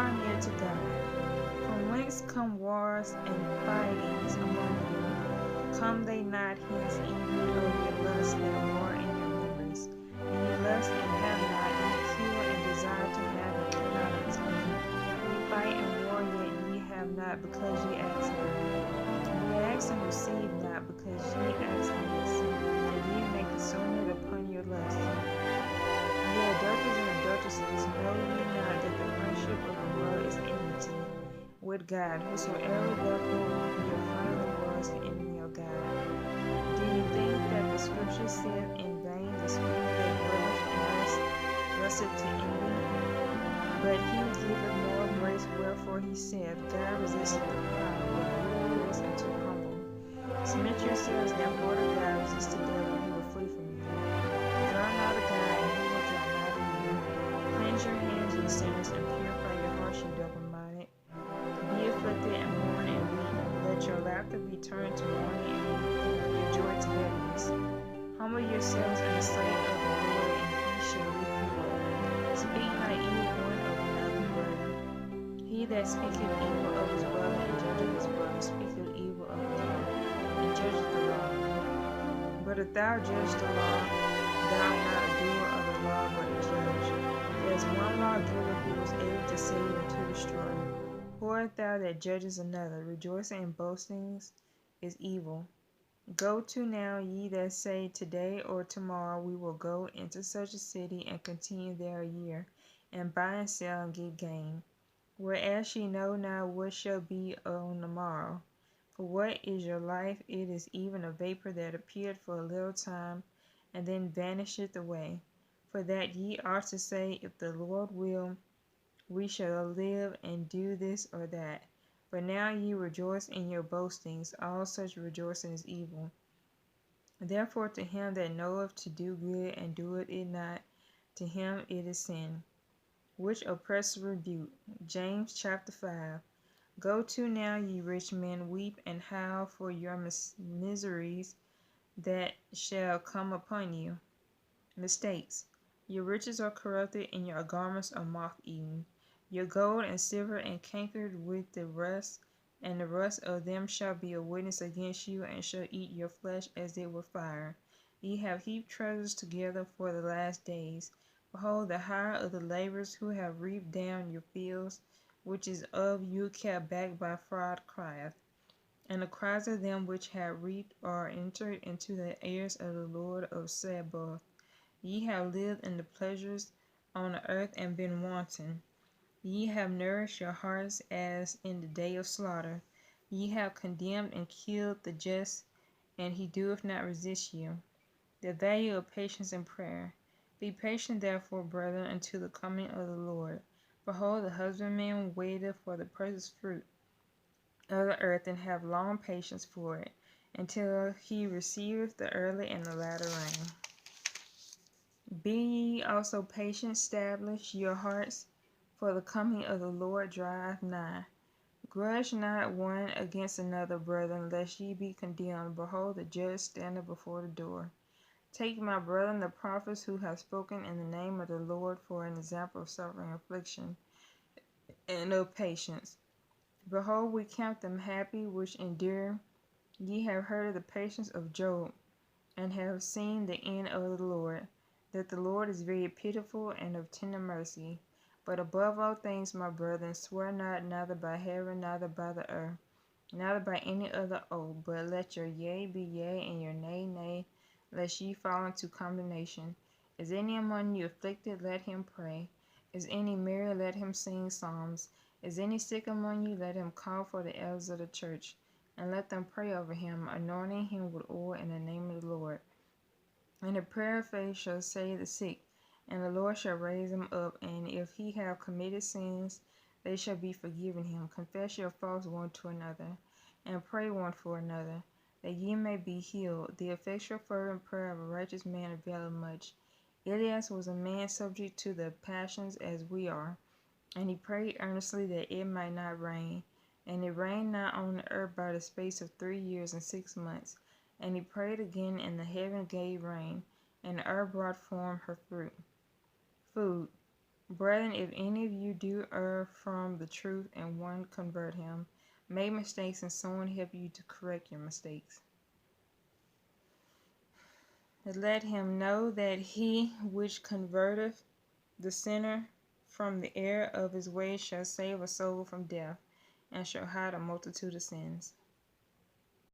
draw near to God. From whence come wars and fightings among you? Come they not hence even of your lust that war in your members? And ye lust and have not, ye kill and desire to have and cannot obtain. Ye fight and war, yet ye have not, because ye ask not. Ye ask and receive not, because ye ask amiss, that ye may consume it upon your lust. Ye adulterers and adulteresses, know ye not that the friendship of the world is enmity with God? Whosoever therefore your friend was the enemy of God. Do you think that the scripture saith in vain, the spirit that dwelleth in us lusteth to envy? But he giveth more grace, wherefore he saith, God resisteth the proud, but giveth grace unto the humble. Submit yourselves therefore to God, resist the devil, and he will flee from you. Draw nigh to God, and he will draw nigh to you. Cleanse your hands, ye sinners, and purify your hearts, ye double-minded. Be afflicted and mourn and weep. Let your laughter be turned to mourning and your joy to heaviness. Humble yourselves in the sight of the Lord, and he shall lift you up. Speak not evil one of another brother. He that speaketh evil of his brother and judgeth his brother speaketh evil of the law, and judgeth the law. But if thou judge the law, thou art not a doer of the law, but a judge. There is one lawgiver who is able to save and to destroy. Who art thou that judgest another? Rejoicing and boasting is evil. Go to now, ye that say, today or tomorrow we will go into such a city and continue there a year, and buy and sell and get gain. Whereas ye know not what shall be on the morrow. For what is your life? It is even a vapor that appeareth for a little time, and then vanisheth away. For that ye ought to say, if the Lord will, we shall live and do this or that. But now ye rejoice in your boastings. All such rejoicing is evil. Therefore to him that knoweth to do good and doeth it not, to him it is sin. Which oppressor rebuke. James chapter 5. Go to now, ye rich men, weep and howl for your miseries that shall come upon you. Mistakes. Your riches are corrupted, and your garments are moth-eaten. Your gold and silver and cankered with the rust, and the rust of them shall be a witness against you, and shall eat your flesh as it were fire. Ye have heaped treasures together for the last days. Behold, the hire of the laborers who have reaped down your fields, which is of you kept back by fraud, crieth. And the cries of them which have reaped are entered into the ears of the Lord of Sabaoth. Ye have lived in the pleasures on the earth and been wanton. Ye have nourished your hearts as in the day of slaughter. Ye have condemned and killed the just, and he doeth not resist you. The value of patience and prayer. Be patient therefore, brethren, until the coming of the Lord. Behold, the husbandman waiteth for the precious fruit of the earth, and have long patience for it, until he receiveth the early and the latter rain. Be ye also patient, establish your hearts, for the coming of the Lord draweth nigh. Grudge not one against another, brethren, lest ye be condemned. Behold, the judge standeth before the door. Take my brethren, the prophets who have spoken in the name of the Lord, for an example of suffering, affliction, and of patience. Behold, we count them happy which endure. Ye have heard of the patience of Job, and have seen the end of the Lord, that the Lord is very pitiful and of tender mercy. But above all things, my brethren, swear not, neither by heaven, neither by the earth, neither by any other oath, but let your yea be yea, and your nay, nay, lest ye fall into condemnation. Is any among you afflicted? Let him pray. Is any merry? Let him sing psalms. Is any sick among you? Let him call for the elders of the church, and let them pray over him, anointing him with oil in the name of the Lord. And the prayer of faith shall save the sick, and the Lord shall raise him up. And if he have committed sins, they shall be forgiven him. Confess your faults one to another, and pray one for another, that ye may be healed. The effectual fervent prayer of a righteous man availeth much. Elias was a man subject to the passions as we are, and he prayed earnestly that it might not rain. And it rained not on the earth by the space of 3 years and 6 months. And he prayed again, and the heaven gave rain, and the earth brought forth her fruit. Food. Brethren, if any of you do err from the truth and one convert him, make mistakes and someone help you to correct your mistakes. And let him know that he which converteth the sinner from the error of his ways shall save a soul from death, and shall hide a multitude of sins.